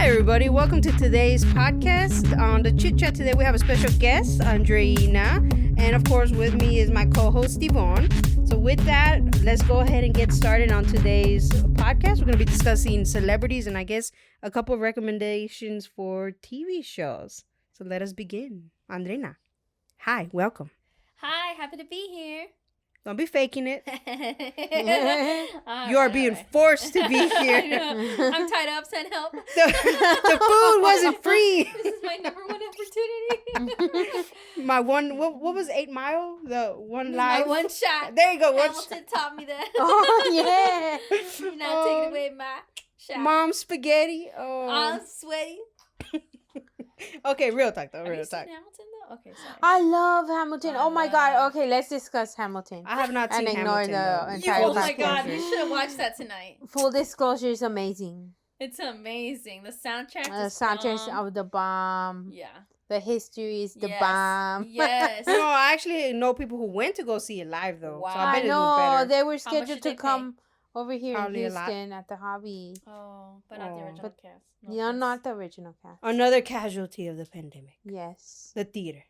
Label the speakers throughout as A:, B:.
A: everybody. Welcome to today's podcast. On the Chit Chat today, we have a special guest, Andreina. And of course, with me is my co-host, Yvonne. So with that, let's go ahead and get started on today's podcast. We're going to be discussing celebrities and I guess a couple of recommendations for TV shows. So let us begin. Andreina, hi, welcome.
B: Hi, happy to be here.
A: Don't be faking it. You are being forced to be here.
B: I'm tied up, send help.
A: The food wasn't free.
B: This is my number one opportunity.
A: My one, what was 8 Mile? The one live?
B: My one shot.
A: There you go.
B: Hamilton taught me that.
C: Oh, yeah.
B: You're not taking away my shot.
A: Mom spaghetti.
B: I'm sweaty.
A: Okay, real talk though.
B: Have
A: Real
B: you
A: talk.
B: seen Hamilton though? Okay, sorry.
C: I love Hamilton. Oh my God. Okay, let's discuss Hamilton.
A: I have not seen
C: And ignore
A: Hamilton.
C: the
A: though.
C: entire
B: Oh my
C: podcast.
B: God, we should have watched that tonight.
C: Full disclosure is amazing.
B: It's amazing. The soundtrack
C: The
B: is
C: soundtracks
B: bomb.
C: of the bomb.
B: Yeah.
C: The history is the
B: Yes.
C: bomb.
B: Yes.
A: No, I actually know people who went to go see it live though. So I
C: I
A: bet it was
C: know.
A: better.
C: They were
B: How much
C: scheduled
B: did
C: to
B: they
C: come over here
A: Probably a
C: in
A: lot.
C: Houston at the hobby.
B: Oh, but not the
A: Oh.
B: original cast. No
C: Yeah,
B: offense.
C: not the original cast.
A: Another casualty of the pandemic.
C: Yes.
A: The theater.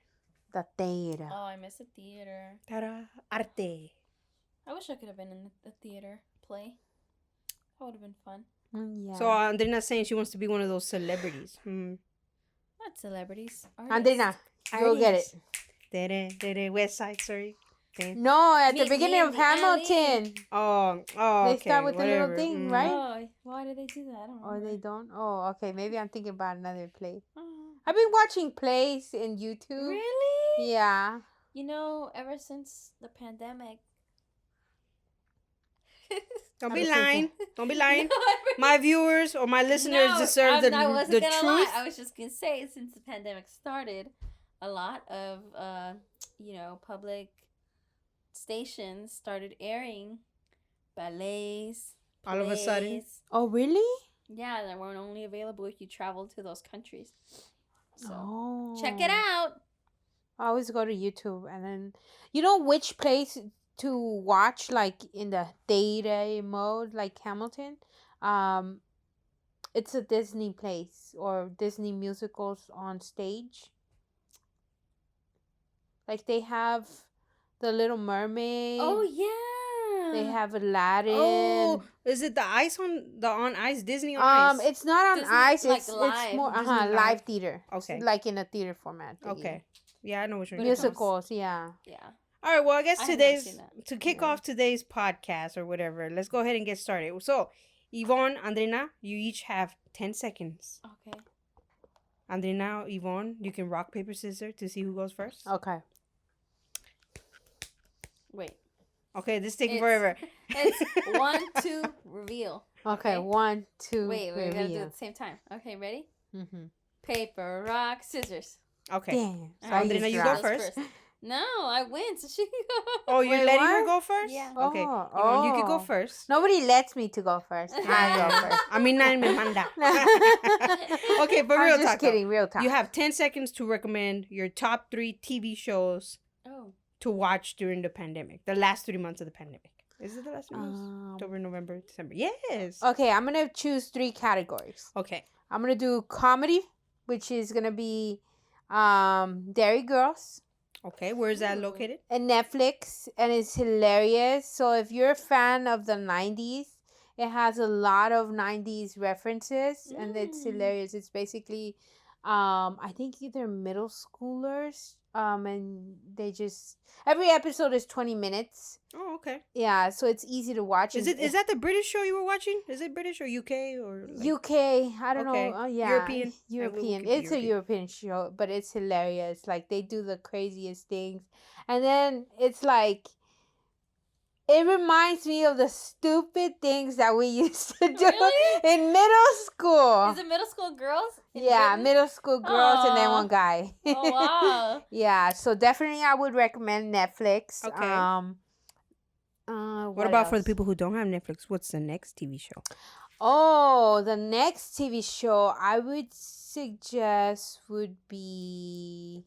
C: The theater.
B: Oh, I miss the theater.
A: Ta-da. Arte.
B: I wish I could have been in the theater play. That would have been fun.
C: Yeah.
A: So Andreina's saying she wants to be one of those celebrities.
B: Not celebrities.
C: Andrina, go get it.
A: Dere, West Side, sorry. Okay.
C: No, at the
B: Meet
C: beginning
B: me
C: of
B: in the alley.
C: Hamilton.
A: Oh,
C: They
A: okay.
C: start with the little
A: whatever.
C: thing, right?
B: Oh, why did they do that? I don't know.
C: Or they don't? Oh, okay. Maybe I'm thinking about another play.
B: Oh,
C: I've been watching plays in YouTube.
B: really?
C: Yeah.
B: You know, ever since the pandemic.
A: Don't
C: I'm
A: be
C: just thinking.
A: lying. Don't be lying.
B: No,
A: My viewers or my listeners deserve
B: I wasn't
A: the
B: gonna
A: truth.
B: lie. I was just gonna say, since the pandemic started, a lot of public stations started airing ballets.
A: All of a sudden?
B: plays.
C: Oh, really?
B: Yeah, that weren't only available if you traveled to those countries. So
C: Oh.
B: check it out.
C: I always go to YouTube and then, you know which place to watch, like in the day-to-day mode, like Hamilton? It's a Disney place or Disney musicals on stage. Like they have The Little Mermaid.
B: Oh yeah.
C: They have Aladdin.
A: Oh, is it the on ice Disney on ice?
C: It's not on
B: Disney,
C: ice.
B: like,
C: It's
B: live.
C: more
A: Disney
C: live
A: live.
C: theater.
A: Okay.
C: It's like in a theater format.
A: Okay. Yeah, I know what you're
B: But
A: talking
B: it
A: about.
C: Musicals, yeah.
B: Yeah.
A: All right, well, I guess
B: I have never
A: today's
B: seen that.
A: to kick
C: Yeah.
A: off today's podcast or whatever. Let's go ahead and get started. So, Yvonne, Andreina, you each have 10 seconds.
B: Okay.
A: Andreina, Yvonne, you can rock paper scissors to see who goes first.
C: Okay.
B: Wait.
A: Okay, this is taking
B: It's-
A: forever.
B: It's 1, 2, reveal.
C: Okay.
B: Okay.
C: 1, 2.
B: Wait, we gotta do it
C: reveal.
B: at the same time. Okay, ready?
C: Mm-hmm.
B: Paper, rock, scissors.
A: Okay.
C: Damn.
A: So,
B: Alright,
A: Andreina,
C: just
A: you go
C: dropped.
A: first.
B: No, I win, so she can go.
A: Oh, you're
C: Wait,
A: letting her
C: what?
A: go first?
B: Yeah.
A: Okay.
C: Oh,
A: Yvonne, you can go
C: oh.
A: first.
C: Nobody lets me to go first. I go first.
A: I mean, nadie me manda. Okay, but
C: I'm
A: real
C: just
A: talk. though.
C: kidding. Real talk.
A: You have 10 seconds to recommend your top 3 TV shows
B: Oh.
A: to watch during the pandemic. The last 3 months of the pandemic. Is it the last 3 months? October, November, December. Yes.
C: Okay, I'm gonna choose 3 categories.
A: Okay.
C: I'm gonna do comedy, which is gonna be Derry Girls
A: Okay. Where is that
B: Ooh.
A: located?
C: and Netflix, and it's hilarious. So if you're a fan of the 90s, it has a lot of 90s references, and it's
B: Mm.
C: hilarious. It's basically, I think either middle schoolers, and they just every episode is 20 minutes.
A: Oh, okay.
C: Yeah, so it's easy to watch.
A: Is that the British show you were watching? Is it British or UK or like...
C: UK? I don't
A: Okay.
C: know. Yeah,
A: European?
C: European.
A: We'll keep it
C: It's a European show, but it's hilarious. Like they do the craziest things, and then it's like it reminds me of the stupid things that we used to do
B: Really?
C: in middle school.
B: Is it middle school girls? in
C: Yeah,
B: Britain?
C: middle school girls and then
B: Aw.
C: one guy.
B: Oh, wow.
C: Yeah, so definitely I would recommend Netflix.
A: Okay. What about for the people who don't have Netflix? What's the next TV show?
C: Oh, the next TV show I would suggest would be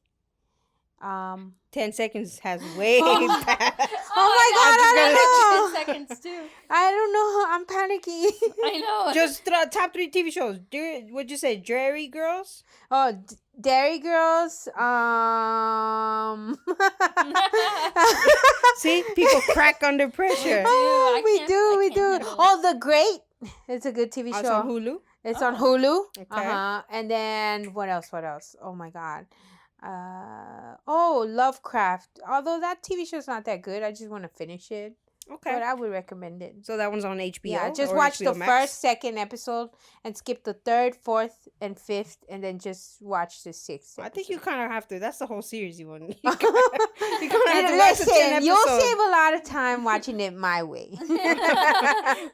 C: Um.
A: 10 seconds has way passed.
C: Oh my God! I don't know.
B: 10 seconds too.
C: I don't know. I'm panicking.
B: I know.
A: Just top 3 TV shows. What'd you say? Derry Girls?
C: Oh, Derry Girls.
A: See, people crack under pressure.
C: Oh,
B: I
C: we
B: can't-
C: do.
B: I
C: We
B: can't
C: do.
B: handle it.
C: Oh, The Great. It's a good TV
A: It's
C: show.
A: on Hulu.
C: It's
B: Oh.
C: on Hulu.
A: Okay.
C: And then what else? Oh my God. Lovecraft. Although that TV show's not that good, I just want to finish it.
A: Okay.
C: But I would recommend it.
A: So that one's on HBO.
C: Yeah, just
A: or
C: watch
A: HBO
C: the
A: Max?
C: first, second episode and skip the third, fourth, and fifth, and then just watch the sixth.
A: I think you kind of have to. That's the whole series you want. You
C: episode.
A: kind of have to watch the 10
C: Listen, you'll
A: episodes.
C: save a lot of time watching it my way.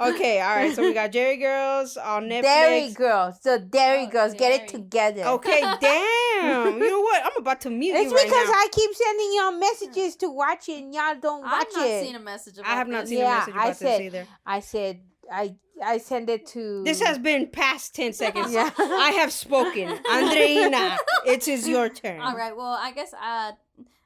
A: Okay, all right. So we got Derry Girls on Netflix.
C: Derry Girls, the Derry
B: Oh,
C: Girls, get it
B: Derry.
C: together.
A: Okay, damn. You know what? I'm about to mute
C: It's
A: you right
C: because
A: now.
C: I keep sending y'all messages to watch it and y'all don't
B: I've
C: watch
B: not
C: it.
B: seen a message about
A: I have not
B: this.
A: seen
C: Yeah,
A: a message
C: I
A: about
C: said-
A: this either.
C: I said I send it to.
A: This has been past 10 seconds.
C: Yeah.
A: I have spoken. Andreina, it is your turn.
B: All right. Well, I guess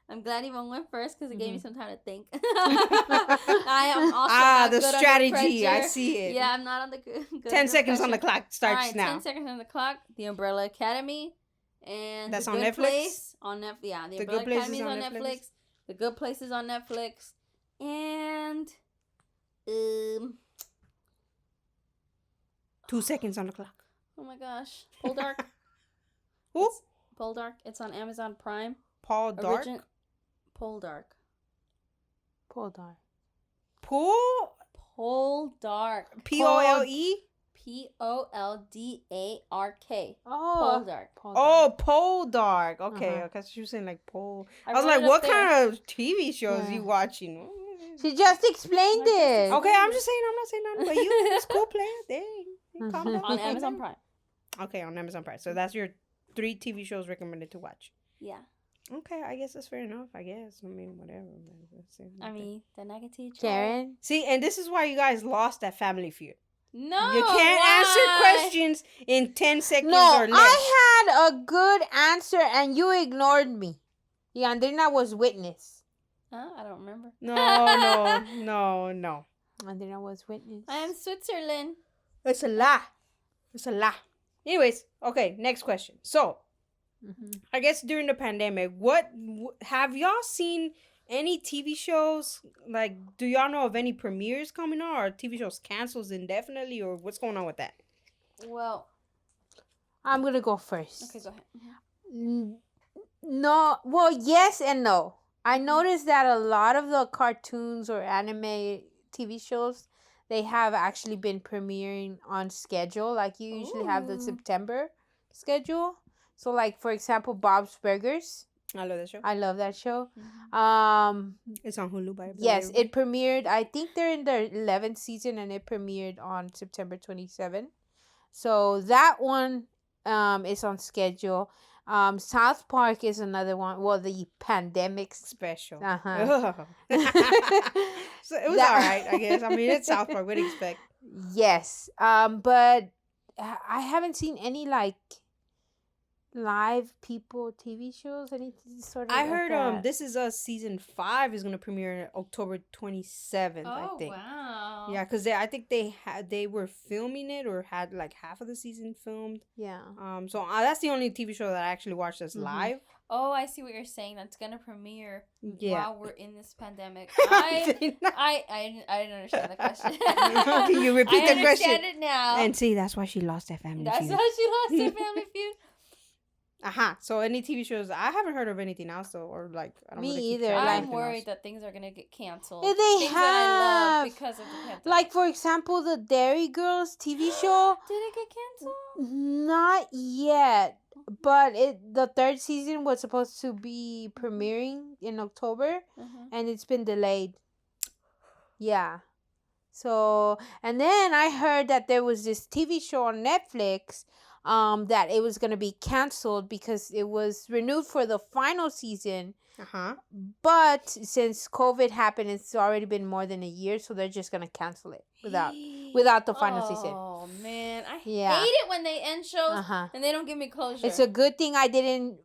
B: I'm glad Yvonne went first because it gave me
C: Mm-hmm.
B: some time to think. I am also not
A: the
B: good under
A: strategy. I
B: pressure.
A: see it.
B: Yeah, I'm not on the good.
A: 10
B: under
A: seconds on the
B: pressure.
A: clock starts
B: All right,
A: now.
B: 10 seconds on the clock. The Umbrella Academy. And
A: That's
B: The
A: on
B: Good
A: Netflix?
B: Place on Netflix. Yeah, The
A: The
B: Umbrella
A: Good Place
B: Academy
A: is
B: is
A: on
B: on
A: Netflix?
B: Netflix. The Good Place is on Netflix. And
A: 2 seconds on the clock.
B: oh my gosh, Poldark.
A: Who?
B: Poldark. It's on Amazon Prime.
A: Paul Dark?
B: Poldark.
C: Poldar.
A: Pool?
B: Poldark.
A: P-O-L-E?
B: Poldark.
C: Oh.
B: Poldark.
A: Oh, Pole Dark. Okay,
C: Uh-huh.
A: because she was saying like pole.
B: I
A: I was
B: wrote
A: like,
B: it up
A: what
B: there.
A: kind of TV shows
C: Yeah.
A: you watching?
C: She just explained it.
A: Okay, I'm just saying, I'm not saying nothing, but you, it's cool player. Dang. Calm down.
B: On Amazon Prime.
A: Okay, on Amazon Prime. So that's your 3 TV shows recommended to watch.
B: Yeah.
A: Okay, I guess that's fair enough. I guess. I mean, whatever.
B: I mean, the negative.
C: Sharon.
A: See, and this is why you guys lost that Family Feud.
B: No.
A: You can't answer
B: why?
A: questions in 10 seconds
C: No,
A: or less.
C: I had a good answer and you ignored me. Yeah, Andrina was witness.
B: Huh? I don't remember.
A: No.
C: Andrina was witness.
B: I am Switzerland.
A: It's a lie. It's a lie. Anyways, okay, next question. So,
C: Mhm.
A: I guess during the pandemic, have y'all seen any TV shows? Like, do y'all know of any premieres coming on, or TV shows canceled indefinitely, or what's going on with that?
B: Well,
C: I'm gonna go first.
B: okay, go ahead.
C: No, well, yes and no. I noticed that a lot of the cartoons or anime TV shows, they have actually been premiering on schedule. Like you usually have the
B: Ooh.
C: September schedule. So like for example, Bob's Burgers.
A: I love that show.
C: I love that show.
B: Mhm.
A: It's on Hulu, by the way.
C: Yes, it premiered. I think they're in their 11th season and it premiered on September 27. So that one is on schedule. South Park is another one. Well, the pandemic
A: special.
C: Uh-huh.
A: So it was
C: That-
A: all right, I guess. I mean, it's South Park. What do you expect?
C: Yes. But I haven't seen any like live people TV shows. Any sort of.
A: I
C: like
A: heard
C: that.
A: This Is Us season 5 is gonna premiere October 27th. I
B: Oh,
A: think.
B: wow.
A: Yeah, because I think they were filming it or had like half of the season filmed.
C: Yeah.
A: So that's the only TV show that I actually watched that's
C: Mhm.
A: live.
B: Oh, I see what you're saying. That's gonna premiere
A: Yeah.
B: while we're in this pandemic. I didn't understand the question.
A: Can you repeat
B: I
A: the question?
B: understand it now.
A: And see, that's why she lost that Family
B: That's
A: Feud.
B: how she lost her Family Feud.
A: So any TV shows? I haven't heard of anything else though, or like I don't
C: Me
A: really keep
C: either,
A: track of
C: like-
B: I'm
A: anything
B: worried
A: else.
B: that things are gonna get canceled.
C: Yeah, they
B: things that I love
C: have.
B: because of the pandemic.
C: Like for example, the Derry Girls TV show.
B: Did it get canceled?
C: Not yet, but the 3rd season was supposed to be premiering in October,
B: Uh-huh.
C: and it's been delayed. Yeah. So, and then I heard that there was this TV show on Netflix that it was going to be canceled because it was renewed for the final season, but since COVID happened, it's already been more than a year, so they're just going to cancel it without the final season.
B: Oh man, I
C: Yeah.
B: hate it when they end shows
C: Uh-huh.
B: and they don't give me closure.
C: It's a good thing I didn't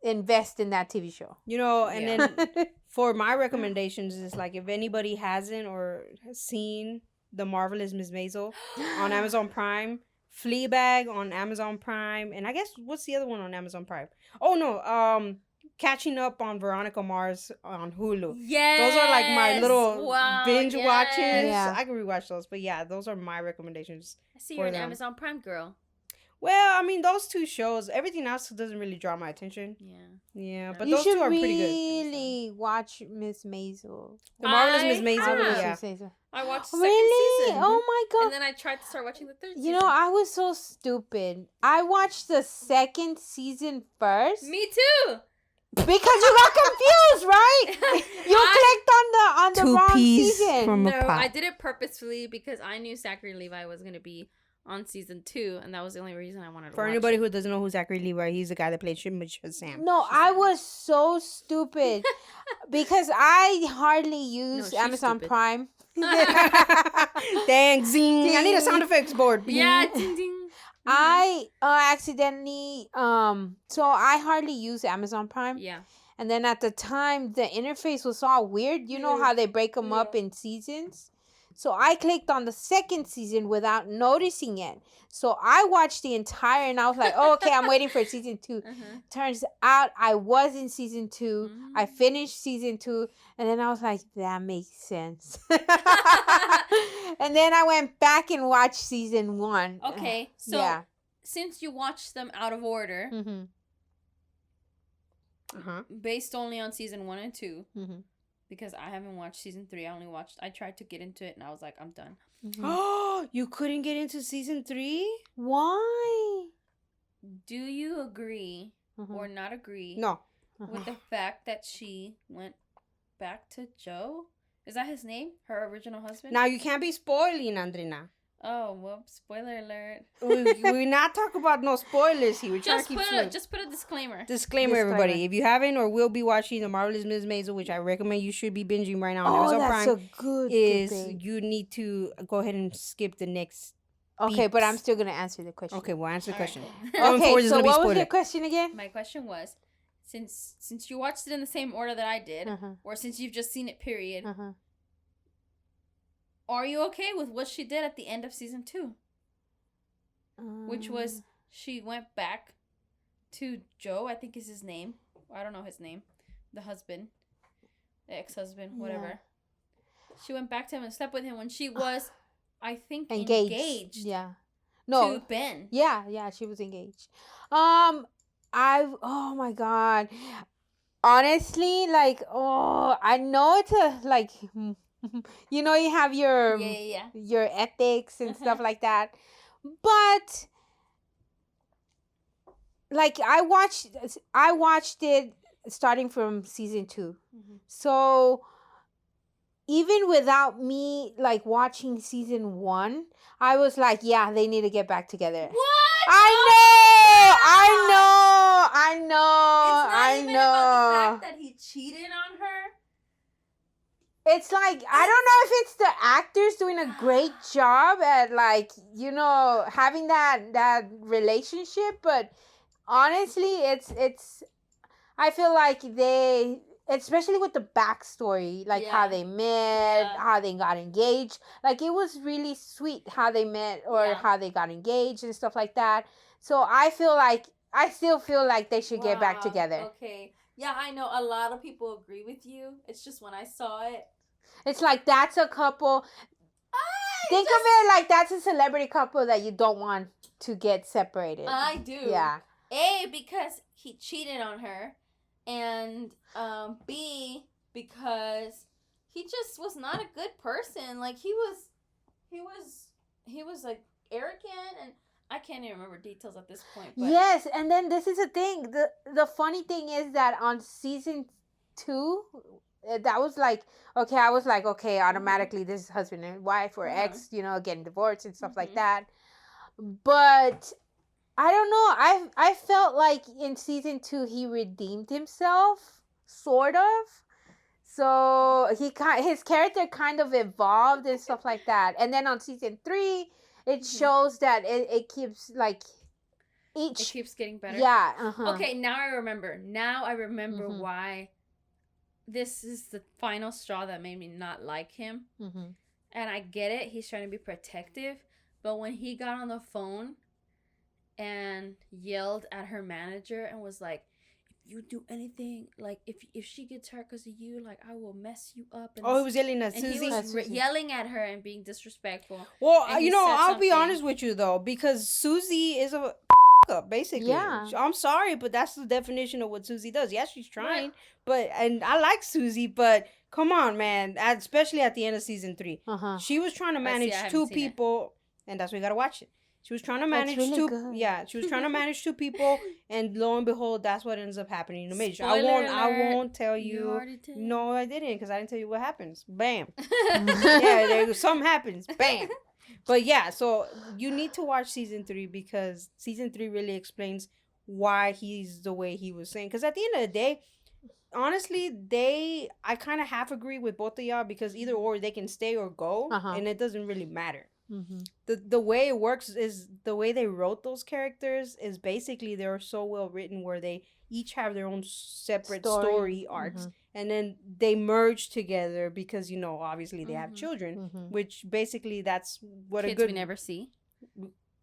C: invest in that TV show.
A: You know, and
B: Yeah.
A: then for my recommendations is like if anybody hasn't or has seen The Marvelous Miss Maisel on Amazon Prime, Fleabag on Amazon Prime, and I guess what's the other one on Amazon Prime? Oh no, Catching Up on Veronica Mars on Hulu.
B: Yes.
A: Those are like my little
B: Wow,
A: binge
B: yes.
A: watches.
C: Yeah.
A: I can rewatch those, but yeah, those are my recommendations.
B: I see
A: for
B: you're an
A: them.
B: Amazon Prime girl.
A: Well, I mean, those two shows. Everything else doesn't really draw my attention.
B: Yeah.
A: Yeah, but
C: You
A: those
C: should
A: two are pretty good.
C: really watch Miss Maisel.
A: The Marvelous
B: I
A: Miss Maisel.
B: have.
A: Yeah.
C: Miss Maisel.
B: I watched the
C: Really?
B: second season.
C: Oh my god.
B: And then I tried to start watching the third season.
C: You know, I was so stupid. I watched the second season first
B: Me too.
C: because you got confused, right? You clicked on the
A: Two
C: wrong
A: peas
C: season.
A: from a
B: No,
A: pot.
B: I did it purposefully because I knew Zachary Levi was going to be on season 2, and that was the only reason I wanted to
A: For
B: watch
A: anybody
B: it.
A: who doesn't know who Zachary Levi, he's the guy that played Shazam.
C: No, I was so stupid because I hardly use
B: she's
C: Amazon
B: stupid.
C: Prime.
A: Thanks, zing. I need a sound effects board.
B: Yeah, ding ding.
C: I accidentally so I hardly use Amazon Prime.
B: Yeah.
C: And then at the time, the interface was all weird. You know how they break them up in seasons? So I clicked on the second season without noticing it. So I watched the entire, and I was like, oh, okay, I'm waiting for season 2.
B: Uh-huh.
C: Turns out I was in season 2.
B: Mm.
C: I finished season 2. And then I was like, that makes sense. And then I went back and watched season 1.
B: Okay, so
C: yeah.
B: since you watched them out of order,
C: Mm-hmm.
A: Uh-huh.
B: based only on season 1 and 2,
C: Mm-hmm.
B: because I haven't watched season 3, I tried to get into it, and I was like, I'm done.
A: Oh, you couldn't get into season 3?
C: Why?
B: Do you agree
C: Mhm.
B: or not agree
A: No.
B: with the fact that she went back to Joe? Is that his name? Her original husband?
A: Now you can't be spoiling, Andrina.
B: Oh, whoops. Spoiler alert.
A: We're not talking about no spoilers here. We're trying to keep swift.
B: Just put a disclaimer.
A: Disclaimer, everybody. If you haven't or will be watching The Marvelous Miss Maisel, which I recommend you should be binging right now on
C: Oh,
A: Amazon
C: that's
A: Prime,
C: a good
A: is
C: debate.
A: you need to go ahead and skip the next.
C: Okay, but I'm
A: beeps.
C: still gonna answer the question.
A: Okay, we'll answer the
B: All right.
A: question. Going
C: Okay,
A: forward, there's
C: so
A: gonna be
C: what was
A: spoiler.
C: your question again?
B: My question was, since you watched it in the same order that I did,
C: Uh-huh.
B: or since you've just seen it, period,
C: Uh-huh.
B: are you okay with what she did at the end of season 2? Which was she went back to Joe, I think is his name. I don't know his name. The husband. The ex-husband, whatever.
C: Yeah.
B: She went back to him and slept with him when she was, I think,
C: engaged.
B: engaged
C: Yeah. No.
B: to Ben.
C: Yeah, she was engaged. Oh my god. Honestly, like, I know it's a like you know, you have your your ethics and stuff like that. But like I watched it starting from season 2.
B: Mm-hmm.
C: So even without me like watching season 1, I was like, yeah, they need to get back together.
B: What?
C: I know.
B: It's not even about the fact that he cheated on her.
C: It's like, I don't know if it's the actors doing a great job at like, you know, having that relationship, but honestly, it's I feel like they, especially with the backstory, like how they met, how they got engaged, like it was really sweet how they met or how they got engaged and stuff like that. So I still feel like they should get back together.
B: Okay. Yeah, I know a lot of people agree with you. It's just when I saw it.
C: It's like that's a couple. Think of it like that's a celebrity couple that you don't want to get separated.
B: I do.
C: Yeah.
B: A, because he cheated on her, and B, because he just was not a good person. Like he was like arrogant, and I can't even remember details at this point. But
C: Yes, and then this is the thing. The funny thing is that on season 2, that was like, okay, I was like, okay, automatically this is husband and wife or ex, you know, getting divorced and stuff like that. But I don't know. I felt like in season 2 he redeemed himself, sort of. So his character kind of evolved and stuff like that. And then on season 3, it shows that it keeps like
B: it keeps getting better.
C: Yeah. Uh-huh.
B: Okay, now I remember. Why this is the final straw that made me not like him.
C: Mm-hmm.
B: And I get it. He's trying to be protective. But when he got on the phone and yelled at her manager and was like, if you do anything, like, if she gets hurt because of you, like, I will mess you up. And
A: he was yelling at
B: and
A: Susie?
B: he was yelling at her and being disrespectful.
A: Well, I'll be honest with you, though, because Susie is a up, basically.
C: Yeah.
A: I'm sorry, but that's the definition of what Susie does. Yes, she's trying, and I like Susie, but come on, man. Especially at the end of season 3. She was trying to manage 2 people, and that's why you gotta watch it. She was trying to manage
C: good.
A: Yeah, she was trying to manage 2 people, and lo and behold, that's what ends up happening in the major. I won't tell you. No, I didn't, because I didn't tell you what happens. Bam. Something happens. Bam. But yeah, so you need to watch season 3, because season 3 really explains why he's the way he was saying. Because at the end of the day, honestly, I kind of half agree with both of y'all, because either or they can stay or go, and it doesn't really matter.
C: Mm-hmm.
A: The way it works is the way they wrote those characters is basically they're so well written where they each have their own separate story arcs, and then they merge together because obviously they have children, which basically that's what
B: kids
A: a good
B: we never see.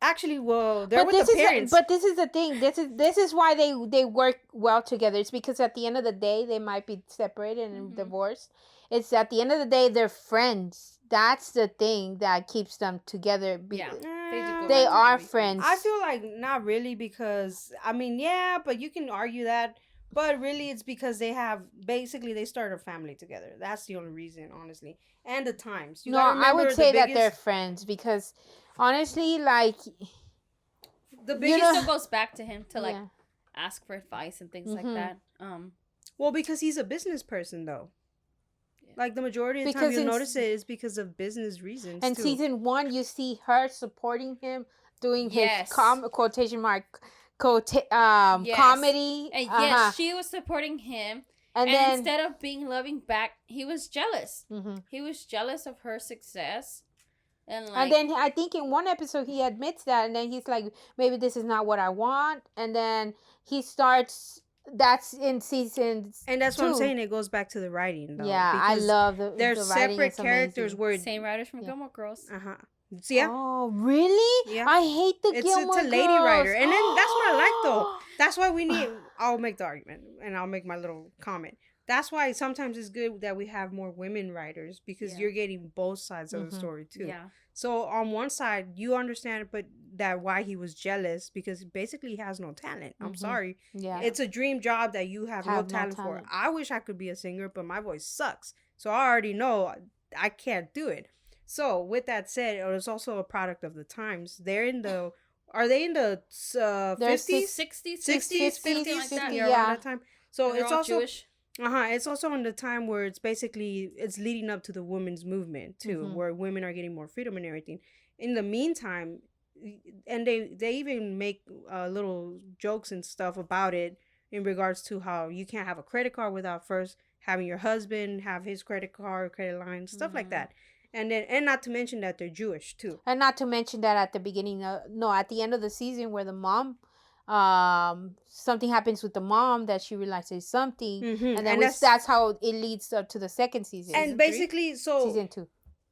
A: Actually, well, they're with the parents.
C: But this is the thing. This is why they work well together. It's because at the end of the day they might be separated and divorced. It's at the end of the day they're friends. That's the thing that keeps them together.
B: Yeah,
C: they are friends.
A: I feel like not really, because I mean, yeah, but you can argue that. But really, it's because they start a family together. That's the only reason, honestly. And the times.
C: I would say that they're friends, because honestly, like,
A: the biggest
B: still goes back to him to ask for advice and things like that.
A: Well, because he's a business person, though. Like, the majority of the time you'll notice it is because of business reasons.
C: And season 1, you see her supporting him, doing his quotation mark comedy.
B: And yes, she was supporting him. And then instead of being loving back, he was jealous. He was jealous of her success. And
C: then I think in one episode he admits that, and then he's like, maybe this is not what I want. And then he starts... That's in season,
A: and that's 2. What I'm saying. It goes back to the writing, though.
C: Yeah, I love
A: they're separate characters. Where
B: same writers from Gilmore Girls.
A: So, yeah.
C: Oh, really?
A: Yeah.
C: I hate the Gilmore Girls.
A: It's a lady writer, and then that's what I like, though. That's why we need. I'll make the argument, and I'll make my little comment. That's why sometimes it's good that we have more women writers, because you're getting both sides of the story too.
B: Yeah.
A: So on one side, you understand, but that why he was jealous, because basically he has no talent. I'm sorry.
C: Yeah.
A: It's a dream job that you have no talent for. I wish I could be a singer, but my voice sucks. So I already know I can't do it. So with that said, it's also a product of the times. Are they in the 50s?
B: 60s, 50s, like that.
A: Yeah, around that time. So
B: it's also Jewish.
A: It's also in the time where it's leading up to the women's movement too, where women are getting more freedom and everything. In the meantime, and they even make little jokes and stuff about it in regards to how you can't have a credit card without first having your husband have his credit card, credit line, stuff like that. And not to mention that they're Jewish too.
C: And not to mention that at the beginning, at the end of the season, where the mom, something happens with the mom that she realizes something, and then that's how it leads up to the second season.
A: And basically,
C: season 2.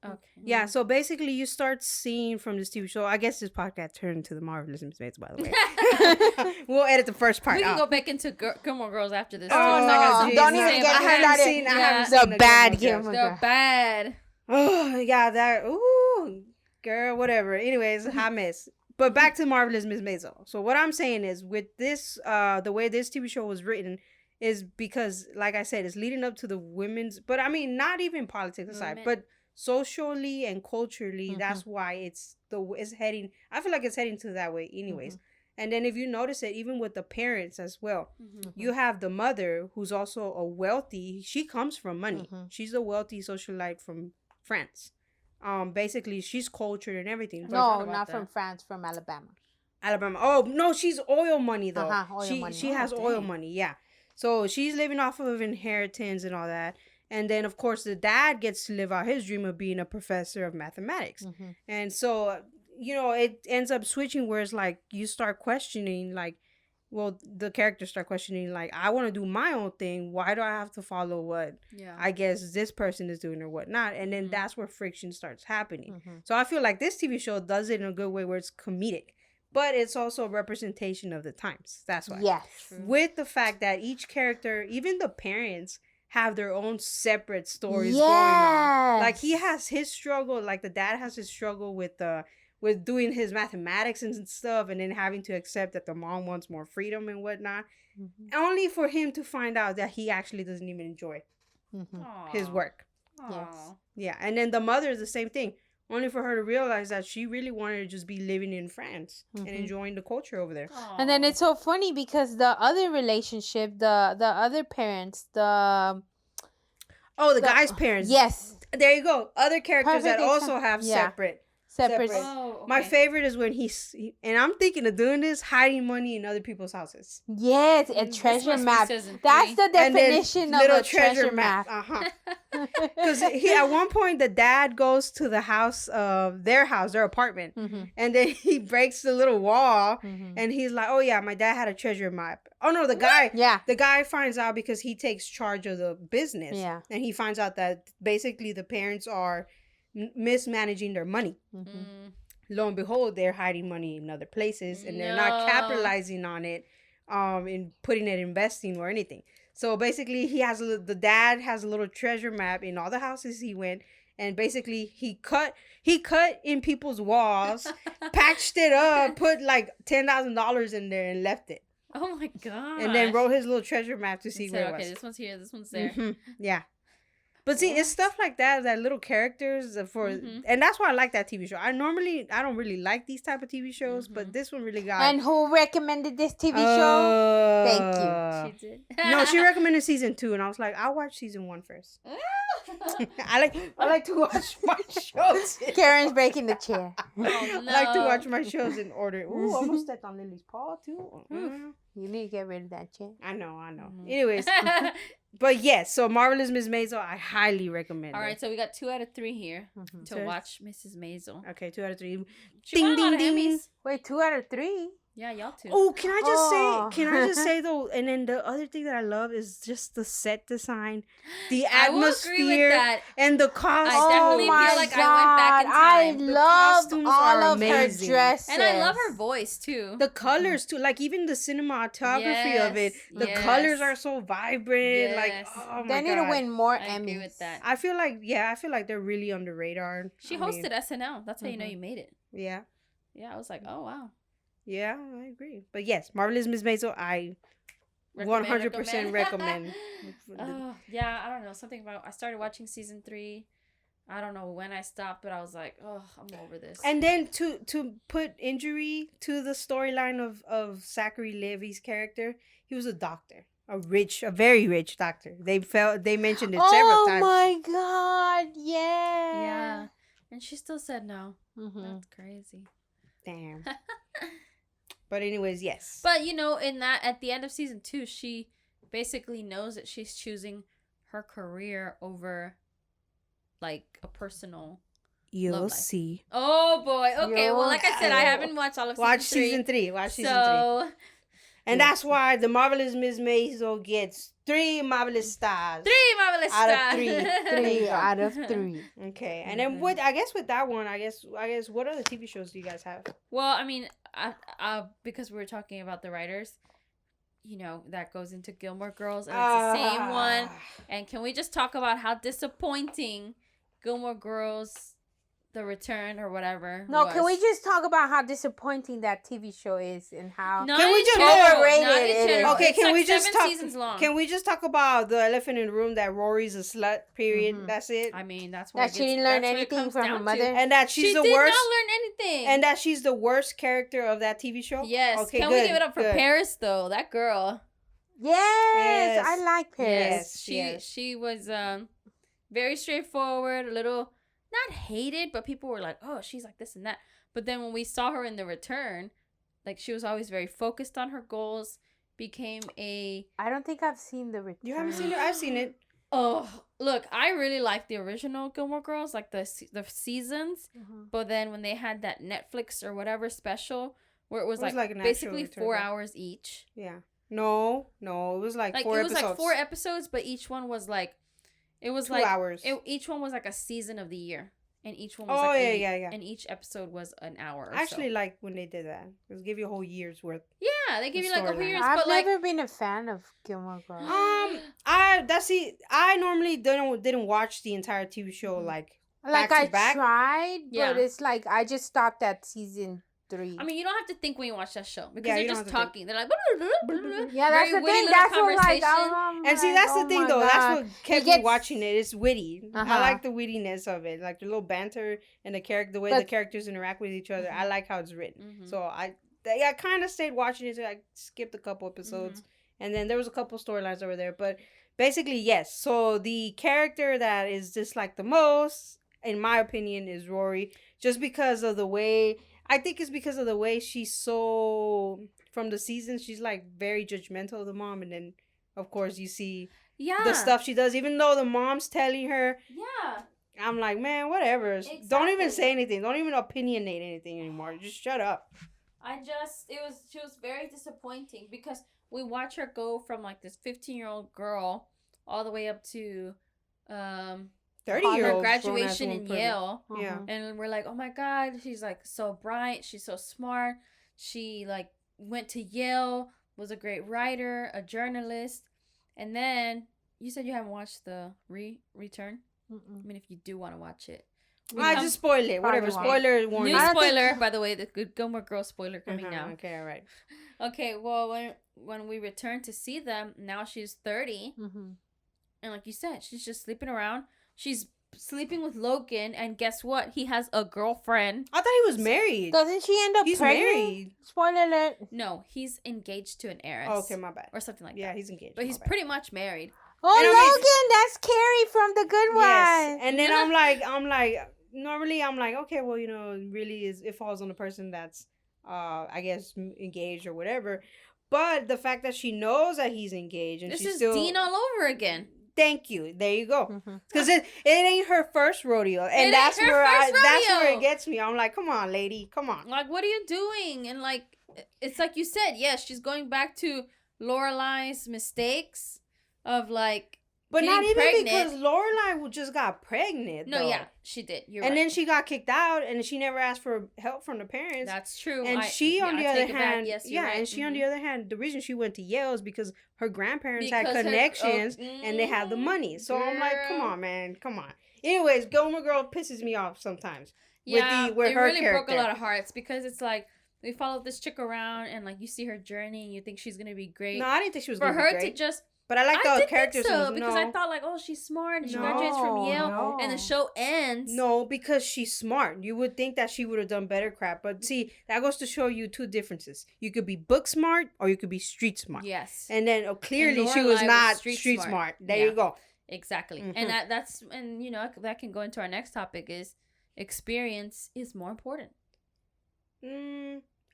B: Okay.
A: Yeah, so basically you start seeing from this TV show. I guess this podcast turned into The Marvelous Miss Maisel, by the way. We'll edit the first part.
B: We can go back into Gilmore Girls after this.
C: Oh, no. Don't even get me started.
A: I haven't seen
C: the bad Gilmore Girls.
B: They're bad.
A: Oh, yeah, that. Ooh, girl, whatever. Anyways, hot mess. But back to Marvelous Miss Maisel. So what I'm saying is, with this, the way this TV show was written is because, like I said, it's leading up to the women's, but I mean, not even politics aside, but socially and culturally, that's why it's heading. I feel like it's heading to that way, anyways. And then if you notice it, even with the parents as well, you have the mother who's also she comes from money. She's a wealthy socialite from France. Basically, she's cultured and everything.
C: No, not from France, from Alabama.
A: Oh, no, she's oil money, though.
C: Oil money.
A: She has oil money, yeah. So she's living off of inheritance and all that. And then, of course, the dad gets to live out his dream of being a professor of mathematics. And so it ends up switching where it's like you start questioning, like, well, the characters start questioning, like, I want to do my own thing. Why do I have to follow what I guess this person is doing or whatnot? And then that's where friction starts happening. So I feel like this TV show does it in a good way where it's comedic, but it's also a representation of the times. That's why.
C: Yes.
A: With the fact that each character, even the parents, have their own separate stories going on. Like, he has his struggle, like the dad has his struggle with doing his mathematics and stuff, and then having to accept that the mom wants more freedom and whatnot, only for him to find out that he actually doesn't even enjoy his work.
C: Yes.
A: Yeah, and then the mother is the same thing, only for her to realize that she really wanted to just be living in France and enjoying the culture over there.
C: And then it's so funny because the other relationship, the other parents, the
A: guy's parents.
C: Yes.
A: There you go. Other characters that also have
C: separate.
B: Oh, okay.
A: My favorite is when and I'm thinking of doing this, hiding money in other people's houses.
C: Yes, a treasure map. That's the definition of a treasure map.
A: Because at one point the dad goes to the house of their apartment, and then he breaks the little wall, and he's like, "Oh yeah, my dad had a treasure map." Oh no, the guy finds out because he takes charge of the business, and he finds out that basically the parents are mismanaging their money. Lo and behold, they're hiding money in other places, and they're not capitalizing on it, in putting it investing or anything. So basically, the dad has a little treasure map in all the houses he went, and basically he cut in people's walls, patched it up, put like $10,000 in there, and left it.
B: Oh my god!
A: And then wrote his little treasure map to see where it was.
B: Okay, this one's here, this one's there.
A: Yeah. But see, it's stuff like that little characters and that's why I like that TV show. I don't really like these type of TV shows, but this one really got.
C: And who recommended this TV show? Thank
B: you. She did.
A: No, she recommended season 2, and I was like, I'll watch season 1 first. I like to watch my shows.
C: Karen's breaking the chair.
B: Oh, no.
A: I like to watch my shows in order. Ooh, almost stepped on Lily's paw too.
C: You need to get rid of that chair.
A: I know. Anyways. But yes, so Marvelous Miss Maisel, I highly recommend.
B: All right, so we got 2 out of 3 here to watch Mrs. Maisel.
A: Okay, 2 out of 3.
B: She won a lot of Emmys.
C: Wait, 2 out of 3?
B: Yeah, y'all too.
A: Oh, can I just say though, and then the other thing that I love is just the set design, the atmosphere, and the costumes.
B: I definitely feel like I went back in time.
C: I love all of her dresses.
B: And I love her voice too.
A: The colors too, like even the cinematography of it. The colors are so vibrant. Like, oh my God.
C: They need to win more Emmys.
B: I agree with that.
A: I feel like they're really on the radar.
B: She hosted SNL. That's how you know you made it.
A: Yeah.
B: Yeah, I was like, oh wow.
A: Yeah, I agree. But yes, Marvelous Miss Maisel, I 100% recommend.
B: Yeah, I don't know. Something about, I started watching season 3. I don't know when I stopped, but I was like, oh, I'm over this.
A: And then to put injury to the storyline of Zachary Levi's character, he was a doctor. A very rich doctor. They mentioned it several times.
C: Oh my God, yeah.
B: Yeah. And she still said no. That's crazy.
A: Damn. But anyways, yes.
B: But at the end of season 2, she basically knows that she's choosing her career over like a personal.
A: You'll see.
B: Oh boy. Okay. Well, like I said, I haven't watched all of season 3.
A: Watch season 3. And that's why the Marvelous Miss Maisel gets 3 marvelous stars.
B: 3 marvelous stars.
A: Out of 3.
C: 3 out of 3.
A: Okay. And then with that one, I guess what other TV shows do you guys have?
B: Well, I mean, because we were talking about the writers, that goes into Gilmore Girls, and it's the same one. And can we just talk about how disappointing Gilmore Girls, The Return or whatever
C: No,
B: was?
C: can we just talk about how disappointing that TV show is and how
A: can we just
C: overrated it is?
A: Okay,
B: it's
A: can
B: like
A: we just
B: 7 seasons long.
A: Can we just talk about the elephant in the room that Rory's a slut? Period. That's it.
B: I mean, that's what
C: she didn't learn anything from her mother,
A: and that she's the worst.
B: She did not learn anything,
A: and that she's the worst character of that TV show.
B: Yes.
A: Okay,
B: can we give it up for Paris though? That girl.
C: Yes, I like Paris.
B: She was very straightforward, a little not hated, but people were like, oh, she's like this and that. But then when we saw her in The Return, like she was always very focused on her goals, became a...
C: I don't think I've seen The Return.
A: You haven't seen it? I've seen it.
B: Oh, look, I really like the original Gilmore Girls, like the seasons. But then when they had that Netflix or whatever special, where it was like
A: an
B: basically
A: actual
B: 4
A: return.
B: hours each.
A: Yeah. No, it was like 4 episodes.
B: It was like 4 episodes, but each one was like, it was
A: 2
B: like
A: hours.
B: Each one was like a season of the year, and each one was
A: yeah.
B: And each episode was an hour.
A: I actually like when they did that. It give you a whole year's worth.
B: Yeah, they give you like a whole year's.
C: I've
B: but like,
C: never been a fan of Gilmore Girls.
A: I normally didn't watch the entire TV show like
C: I
A: back.
C: tried,
B: Yeah.
C: but it's like I just stopped at season 3.
B: I mean, you don't have to think when you watch that show because
A: Yeah,
B: they're
A: you
B: just
A: don't have to
B: talking. They're like,
C: Yeah, that's
B: very
C: the
B: witty
C: thing.
B: little
C: That's what like
B: conversation.
A: And see, that's the thing though. That's what kept me watching it. It's witty. I
C: Uh-huh.
A: like the wittiness of it, like the little banter and the way the characters interact with each other. I like how it's written. So I kind of stayed watching it. So I skipped a couple episodes, and then there was a couple storylines over there. But basically, yes. So the character that is disliked the most, in my opinion, is Rory, just because of the way. I think it's because of the way she's so from the season. She's like very judgmental of the mom, and then of course you see the stuff she does. Even though the mom's telling her, I'm like, man, whatever. Exactly. Don't even say anything. Don't even opinionate anything anymore. Just shut up.
B: She was very disappointing because we watch her go from like this 15-year-old girl all the way up to
A: 30-year-old
B: her graduation in Yale.
A: Yeah.
B: And we're like, oh my God, she's like so bright. She's so smart. She like went to Yale, was a great writer, a journalist. And then you said you haven't watched the return. I mean, if you do want to watch it.
A: I just spoil it. Whatever. Spoiler warning.
B: New spoiler, by the way, the good Gilmore Girls spoiler coming now.
A: Okay, all right.
B: Okay, well, when we return to see them, now she's 30. And like you said, she's just sleeping around. She's sleeping with Logan, and guess what? He has a girlfriend.
A: I thought he was married.
C: Doesn't she end up pregnant?
A: Married.
C: Spoiler alert.
B: No, he's engaged to an heiress.
A: Oh, okay, my bad.
B: Or something like that.
A: Yeah, he's engaged.
B: But he's pretty much married.
C: Oh, Logan, that's Carrie from The Good One.
A: Yes. And then I'm like, normally I'm like, okay, well, you know, it falls on the person that's, I guess, engaged or whatever. But the fact that she knows that he's engaged and
B: this is Dean all over again.
A: Thank you. There you go. Because it ain't her first rodeo, and that's where it gets me. I'm like, come on, lady, come on.
B: Like, what are you doing? And like, it's like you said, yes, she's going back to Lorelai's mistakes of like.
A: But not even
B: pregnant.
A: Because Lorelai just got pregnant.
B: No,
A: though.
B: yeah, she did. You're
A: and
B: right.
A: then she got kicked out, and she never asked for help from the parents.
B: That's true.
A: And on the other hand, on the other hand, the reason she went to Yale is because her grandparents had connections and they had the money. So I'm like, come on, man, come on. Anyways, Gilmore Girl pisses me off sometimes.
B: Yeah,
A: with
B: it
A: her
B: really
A: character.
B: broke a lot of hearts because it's like we follow this chick around and like you see her journey and you think she's gonna be great.
A: No, I didn't think she was gonna be great.
B: For her to just.
A: But I like the characters.
B: Because I thought like, oh, she's smart and she graduates from Yale and the show ends.
A: No, because she's smart. You would think that she would have done better crap. But see, that goes to show you two differences. You could be book smart or you could be street smart.
B: Yes.
A: And then clearly she was not street smart. There you go.
B: Exactly. And that's you know, that can go into our next topic is experience is more important.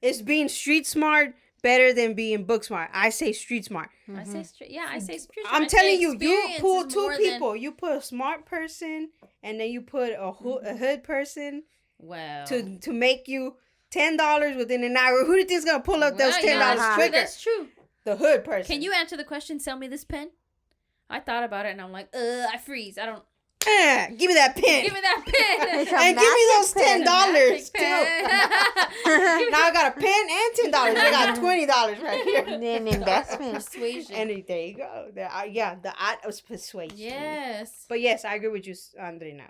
A: Is being street smart better than being book smart? I say street smart.
B: I say street smart.
A: I'm telling you, you pull two people. You put a smart person and then you put a hood person.
B: Well,
A: to make you $10 within an hour. Who do you think is gonna pull up those $10 quicker?
B: That's true.
A: The hood person.
B: Can you answer the question? Sell me this pen. I thought about it and I'm like, I freeze. I don't.
A: Give me that pen.
B: Give me that pen.
A: And give me those $10 too. Now I got a pen and $10. I got $20 right here.
C: An investment.
B: Persuasion.
A: And there you go. The art of persuasion.
B: Yes.
A: But yes, I agree with you, Andrina.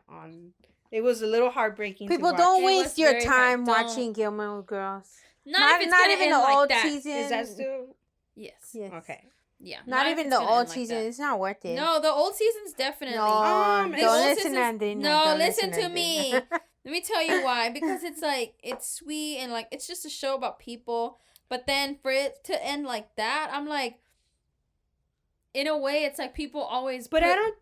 A: It was a little heartbreaking.
C: People, don't waste your time watching Gilmore Girls.
B: Not
C: even the old season.
A: Is that still?
B: Yes.
A: Okay.
B: Yeah.
C: Not even the old season. It's not worth it.
B: No, the old season's definitely.
C: No, don't listen, Andrina.
B: No, listen to me. Let me tell you why. Because it's like, it's sweet and like, it's just a show about people. But then for it to end like that, I'm like, in a way, it's like people always.
A: But I don't.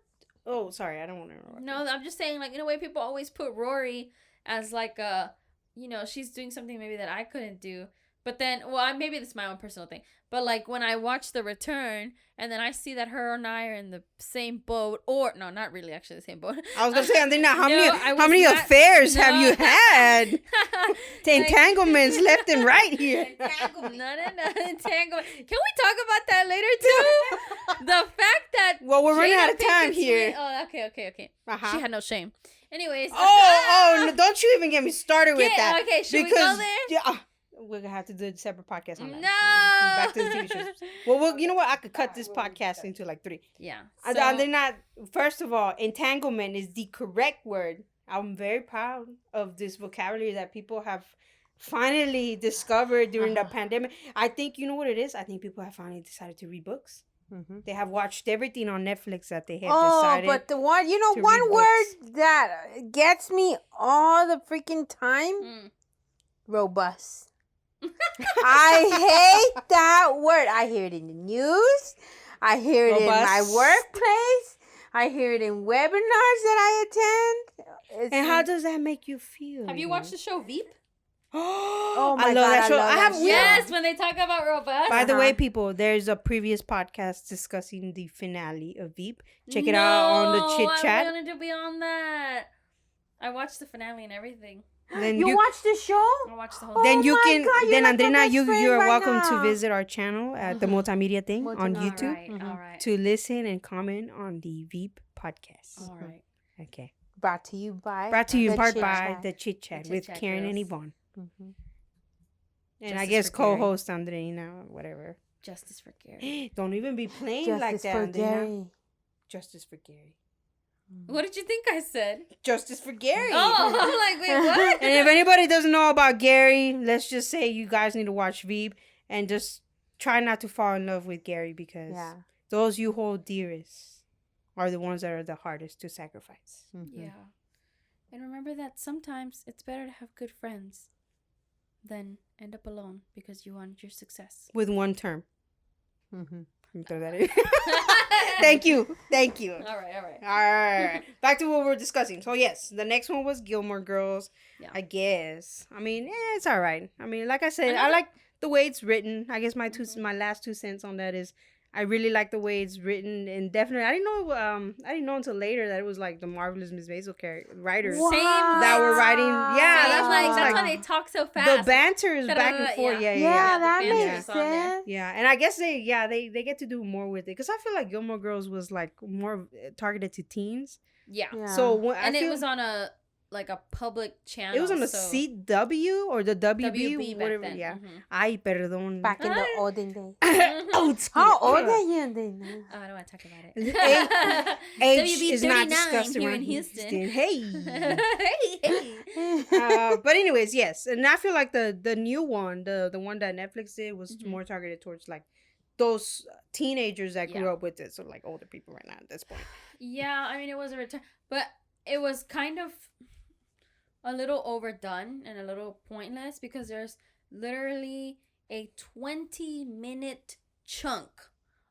A: Oh, sorry. I don't want to interrupt.
B: No, I'm just saying, like, in a way, people always put Rory as like a, you know, she's doing something maybe that I couldn't do. But then, well, maybe this is my own personal thing. But like when I watch The Return, and then I see that her and I are in the same boat, or no, not really, actually the same boat.
A: I was gonna say, Andrina, how
B: No,
A: many affairs have you
B: No.
A: had? Entanglements left and right here.
B: Entanglement. No, entanglement. Can we talk about that later too? The fact that
A: Well, we're running
B: Jada
A: out of time
B: Pinkett
A: here.
B: Smith- Oh, okay.
A: Uh-huh.
B: She had no shame. Anyways.
A: Oh, no, don't you even get me started with that.
B: Okay, should we go there?
A: Yeah, we're gonna have to do a separate podcast on that.
B: No.
A: Back to the TV shows. Well, you know what? I could cut this podcast into like 3.
B: Yeah.
A: They're not. First of all, entanglement is the correct word. I'm very proud of this vocabulary that people have finally discovered during the pandemic. I think you know what it is. I think people have finally decided to read books. Mm-hmm. They have watched everything on Netflix that they have decided.
C: Oh, but the one, one word that gets me all the freaking time, robust. I hate that word. I hear it in the news. I hear it in my workplace. I hear it in webinars that I attend.
A: And how does that make you feel?
B: Have you watched the show Veep?
C: Oh my
A: I love
C: God,
A: that show.
C: I love that show.
B: Yes, when they talk about robust.
A: By the way, people, there's a previous podcast discussing the finale of Veep. Check it out on the Chit Chat.
B: I wanted to be on that. I watched the finale and everything.
A: Then
C: you watched the show?
B: I watched the whole
A: Then
B: thing.
A: you can.
C: God,
A: then
C: like
A: Andrina, you are welcome
C: now.
A: to visit our channel at the Multimedia on YouTube
B: All right.
A: to listen and comment on the Veep podcast.
B: All right.
A: Okay.
C: Brought to you in part
A: by the Chit Chat with
B: Chit-Chat
A: Karen and
B: Girls.
A: Yvonne.
C: Mm-hmm.
A: And
B: Justice
A: I guess
B: for Gary.
A: co-host Andrina, whatever.
B: Justice for Gary.
A: Don't even be playing like that,
C: for
A: Andrina.
C: Gary.
A: Justice for Gary.
B: What did you think I said?
A: Justice for Gary.
B: Oh, I'm like, wait, what?
A: And if anybody doesn't know about Gary, let's just say you guys need to watch Veep and just try not to fall in love with Gary because those you hold dearest are the ones that are the hardest to sacrifice.
C: Mm-hmm.
B: Yeah. And remember that sometimes it's better to have good friends than end up alone because you want your success.
A: With one term.
C: Mm-hmm.
A: Let me throw that in. Thank you.
B: All right.
A: All right. Back to what we're discussing. So, yes, the next one was Gilmore Girls, I guess. I mean, it's all right. I mean, like I said, I like the way it's written. I guess my last 2 cents on that is I really like the way it's written, and definitely I didn't know until later that it was like the Marvelous Miss Maisel writers that were writing. Yeah,
B: that's why they talk so fast.
A: The banter is back and forth. Yeah,
C: that
B: the
C: makes sense.
A: Yeah, and I guess they get to do more with it because I feel like Gilmore Girls was like more targeted to teens.
B: Yeah.
A: So
B: it was on a public channel.
A: It was on the CW or the WB,
B: whatever.
A: Then. Yeah. Ay, perdón.
C: Back in the olden days.
A: Old school.
C: How old are you?
B: Oh, I don't want to talk about it.
A: Age
B: WB
A: is not
B: 39
A: discussed
B: here
A: around
B: in Houston.
A: Hey. But anyways, yes. And I feel like the new one, the one that Netflix did was more targeted towards like those teenagers that grew up with it. So like older people right now at this point.
B: Yeah, I mean, it was a return. But it was kind of a little overdone and a little pointless because there's literally a 20-minute chunk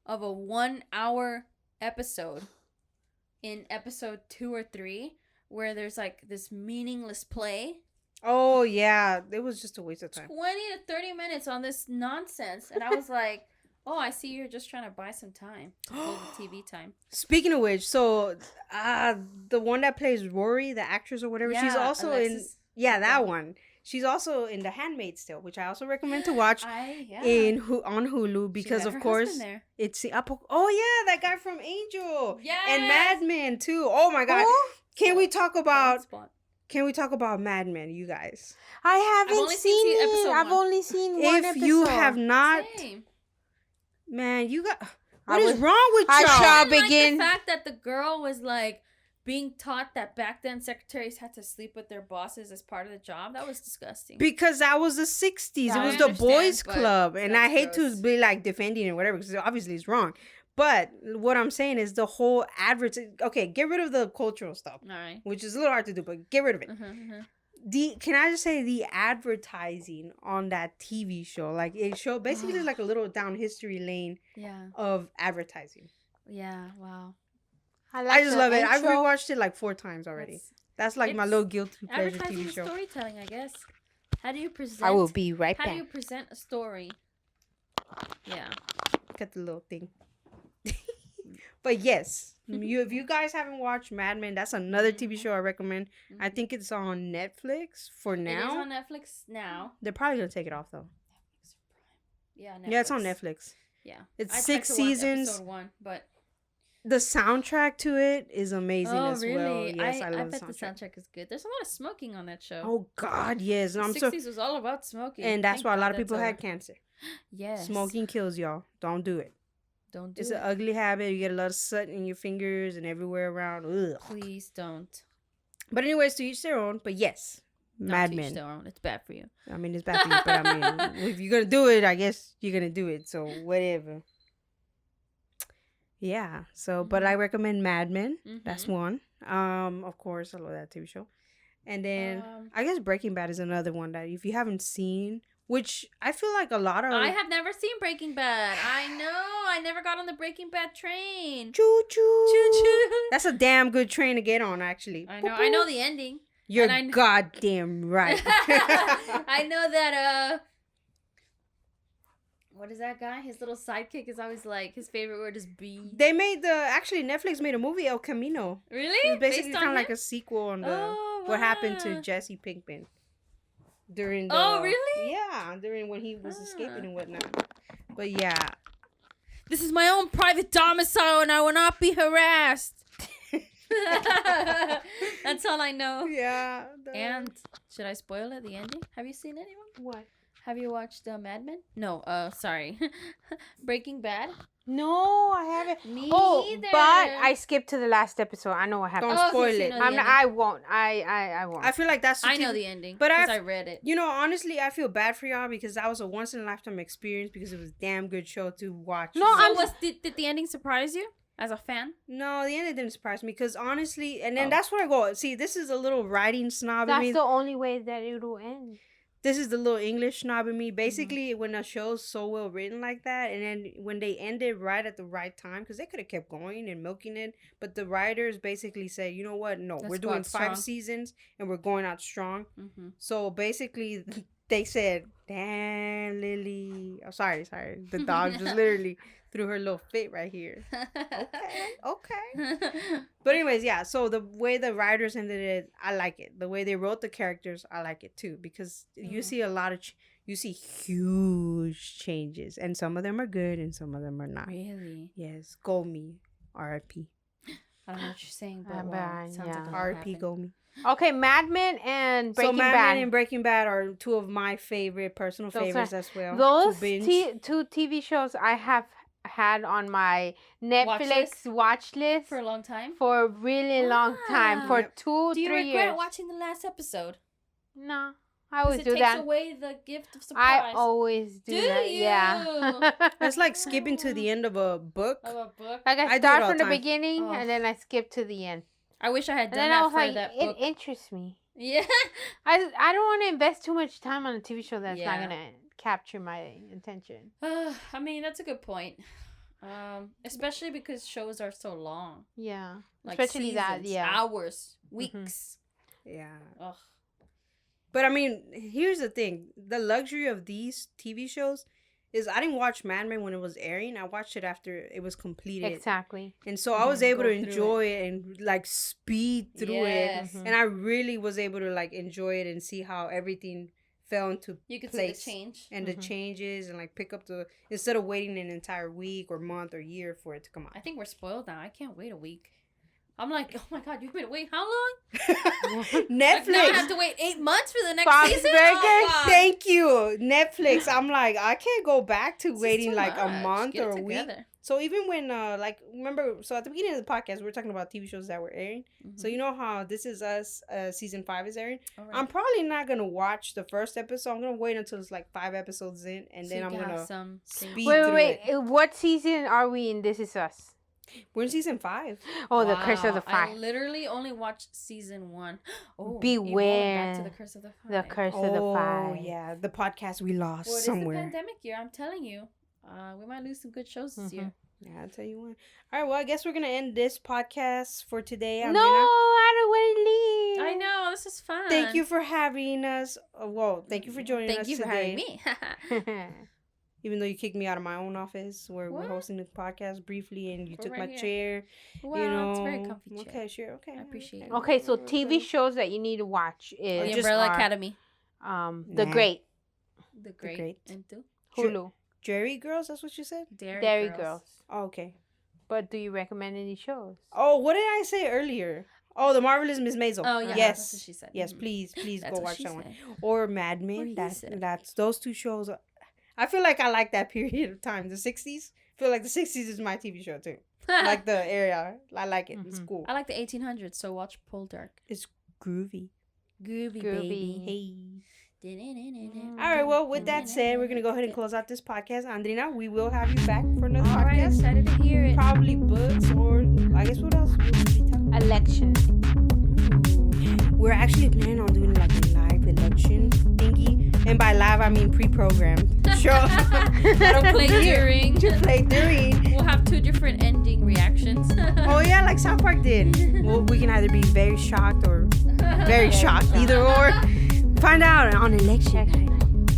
B: of a 1-hour episode in episode 2 or 3 where there's like this meaningless play.
A: Oh yeah, it was just a waste of time.
B: 20 to 30 minutes on this nonsense, and I was like, oh, I see you're just trying to buy some time to fill the TV time.
A: Speaking of which, so the one that plays Rory, the actress or whatever, she's also
B: Alexis.
A: that one. She's also in The Handmaid's Tale, which I also recommend to watch on Hulu because of course it's the that guy from Angel and Mad Men too. Oh my God, can we talk about Mad Men, you guys?
C: I haven't seen it. I've only seen one episode.
A: If you have not.
B: Same.
A: Man, you got... What is wrong with y'all?
B: I shall begin. Like the fact that the girl was like being taught that back then secretaries had to sleep with their bosses as part of the job. That was disgusting.
A: Because that was the 60s. It was the boys club. And I hate to be like defending it or whatever because obviously it's wrong. But what I'm saying is the whole okay, get rid of the cultural stuff.
B: All right.
A: Which is a little hard to do, but get rid of it. Can I just say the advertising on that TV show, like it showed basically like a little down history lane of advertising.
B: Yeah, wow.
A: I just love it. I've rewatched it like 4 times already. That's like my little guilty pleasure TV show.
B: Storytelling, I guess. How do you present?
C: I will be right
B: How
C: back.
B: do you present a story? Yeah.
A: Cut the little thing. But yes, if you guys haven't watched Mad Men, that's another TV show I recommend. I think it's on Netflix for now.
B: It is on Netflix now.
A: They're probably gonna take it off though.
B: Yeah, Netflix.
A: Yeah, it's on Netflix.
B: Yeah,
A: It's
B: I
A: 6
B: tried to watch
A: seasons.
B: Episode 1, but
A: The soundtrack to it is amazing as
B: really?
A: well. Yes, I
B: I
A: love
B: bet
A: the
B: the
A: soundtrack.
B: soundtrack is good. There's a lot of smoking on that show.
A: Oh God, yes.
B: The
A: I'm
B: 60s was all about smoking,
A: and that's
B: Thank
A: why a
B: God
A: lot of
B: that's
A: people
B: over.
A: had cancer.
B: Yes,
A: Smoking kills y'all. Don't do it.
B: Don't do
A: It's
B: it.
A: an ugly habit. You get a lot of soot in your fingers and everywhere around. Ugh.
B: Please don't.
A: But anyways, to each their own. But yes, Mad
B: Not to each
A: Men.
B: their own. It's bad for you.
A: I mean, it's bad for you, but I mean, if you're gonna do it, I guess you're gonna do it. So whatever. Yeah. So, but I recommend Mad Men. That's one. Of course, I love that TV show. And then I guess Breaking Bad is another one that if you haven't seen, which I feel like a lot of
B: I have never seen Breaking Bad. I know. I never got on the Breaking Bad train.
A: choo choo.
B: Choo choo.
A: That's a damn good train to get on, actually.
B: I know. I know the ending.
A: You're
B: and
A: goddamn right.
B: I know that what is that guy? His little sidekick is always like his favorite word is B.
A: They made actually Netflix made a movie El Camino.
B: Really?
A: It's basically
B: Based on
A: kind of like
B: him?
A: a sequel on the
B: Oh,
A: what happened to
B: wow.
A: Jesse Pinkman during the
B: Oh, really?
A: Yeah, during when he was escaping and whatnot. But yeah.
B: This is my own private domicile and I will not be harassed. That's all I know.
A: Yeah.
B: And should I spoil it? The ending? Have you seen anyone?
A: What?
B: Have you watched Mad Men? No, sorry. Breaking Bad?
C: No, I haven't.
B: Me
C: either.
B: either.
C: But I skipped to the last episode. I know what happened.
A: Don't spoil
B: so you
A: it.
B: know the ending.
C: I won't. I won't.
A: I feel like that's
B: I know the ending
A: but
B: because I read it.
A: You know, honestly, I feel bad for y'all because that was a once in a lifetime experience because it was a damn good show to watch.
C: No,
B: Did the ending surprise you as a fan?
A: No, the end didn't surprise me because honestly, and then that's where I go. See, this is a little writing snob in me.
C: That's the only way that it will end.
A: This is the little English snob in me. Basically, when a show's so well written like that, and then when they end it right at the right time, because they could have kept going and milking it, but the writers basically say, you know what? No, we're doing 5 seasons and we're going out strong. So basically, they said, "Damn, Lily." Oh, sorry. The dog just literally threw her little fit right here. Okay. But anyways, yeah. So the way the writers ended it, I like it. The way they wrote the characters, I like it too because you see a lot of, you see huge changes, and some of them are good and some of them are not.
B: Really?
A: Yes. Gomi, R.I.P.
B: I don't know what you're saying, but
C: Sounds
B: like a lot
A: R.I.P.
B: happened.
A: Gomi.
C: Okay, Mad Men and Breaking
A: Mad
C: Bad.
A: Men and Breaking Bad are two of my favorite personal favorites as well.
C: Those
A: to binge.
C: two TV shows I have had on my Netflix watch list
B: for a long time.
C: For a really long time. For 2-3 years.
B: Do you regret watching the last episode?
C: No. I always do
B: that. It
C: that.
B: takes away the gift of surprise.
C: I always do that.
B: You?
C: Yeah.
A: It's like skipping to the end of a book.
C: Like I
A: do it
C: start
A: all
C: from
A: the
C: the
A: time.
C: beginning and then I skip to the end.
B: I wish I had done
C: and then
B: that
C: I was
B: for
C: like,
B: that
C: it
B: book.
C: interests me.
B: Yeah.
C: I don't want to invest too much time on a TV show that's not
B: Yeah.
C: gonna capture my attention.
B: I mean, that's a good point. Especially because shows are so long.
C: Yeah.
B: Like
C: Especially that,
B: seasons,
C: yeah.
B: hours, weeks.
A: Yeah.
B: Ugh.
A: But I mean, here's the thing. The luxury of these TV shows is I didn't watch Mad Men when it was airing. I watched it after it was completed.
C: Exactly.
A: And so I was able
B: Go
A: to
B: through
A: enjoy it and like speed through
B: Yes.
A: it. And I really was able to like enjoy it and see how everything fell into
B: You could
A: place.
B: see the change.
A: And the changes and like pick up instead of waiting an entire week or month or year for it to come out.
B: I think we're spoiled now. I can't wait a week. I'm like, oh my god, you've been wait how long?
A: Netflix.
B: Like, now I have to wait 8 months for the next
C: Bob's
B: season.
C: Burgers.
B: Oh, God.
A: Thank you, Netflix. I'm like, I can't go back to
B: This is
A: waiting
B: too
A: like a
B: much.
A: month
B: Get
A: or
B: it
A: a week.
B: together.
A: So even when like remember, so at the beginning of the podcast we were talking about TV shows that were airing. So you know how This Is Us season 5 is airing.
B: Alright.
A: I'm probably not gonna watch the first episode. I'm gonna wait until it's like 5 episodes in, and
B: So
A: then
B: you
A: I'm
B: can have
A: gonna
B: some
A: speed
C: Wait.
A: through it.
C: What season are we in? This Is Us.
A: We're in season 5.
C: Oh, The Curse of the
B: I
C: Five.
B: literally only watched season 1. Oh,
C: Beware.
B: back to the Curse of the Five.
C: The Curse of the Five.
A: Oh yeah, the podcast we lost
B: Well, it is
A: somewhere.
B: the pandemic year. I'm telling you, we might lose some good shows this year.
A: Yeah, I'll tell you what. All right, well, I guess we're gonna end this podcast for today.
C: No, I don't want to leave.
B: I know, this is fun.
A: Thank you for having us. Thank you for joining us
B: Thank you for
A: today.
B: having me.
A: Even though you kicked me out of my own office where we're
B: What?
A: hosting the podcast briefly and you
B: We're
A: took
B: right
A: my
B: here.
A: chair.
B: Well,
A: You know.
B: it's a very comfy chair.
A: Okay, sure. Okay.
B: I appreciate it.
C: Okay, so TV shows that you need to watch
B: The
C: is
A: just
B: Umbrella
C: are,
B: Academy.
C: The
A: Nah.
C: Great,
B: The Great.
A: Great.
B: And two.
C: Hulu,
A: Derry Girls, that's what you said?
C: Derry Girls.
A: Oh, okay.
C: But do you recommend any shows?
A: Oh, what did I say earlier? Oh, The Marvelous Miss Maisel.
B: Oh, yeah.
A: Yes.
B: That's what she said.
A: Yes,
B: Mhm.
A: please
B: That's
A: go
B: what
A: watch
B: she
A: that one.
B: said.
A: Or Mad
B: What
A: Men.
B: he
A: That's
B: said.
A: those two shows. I feel like I like that period of time. The 60s. I feel like the 60s is my TV show too. Like the area. I like it. It's cool.
B: I like the 1800s, so watch Poldark.
A: It's groovy.
B: Groovy,
C: Groovy.
A: Hey.
B: baby.
A: All right, well, with that said, we're going to go ahead and close out this podcast. Andrina, we will have you back for another
B: All right,
A: podcast.
B: excited to hear it.
A: Probably books or I guess what else will we be talking?
C: Election.
A: We're actually planning on doing like a live election thingy. And by live, I mean pre-programmed. Sure.
B: That'll play during.
A: To play during.
B: We'll have 2 different ending reactions.
A: Oh, yeah, like South Park did. Well, we can either be very shocked or very shocked. Either or. Find out on election.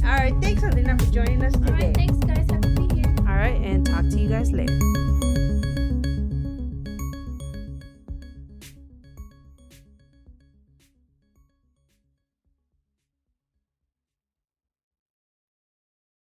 A: All right, thanks, Andrina, for joining us.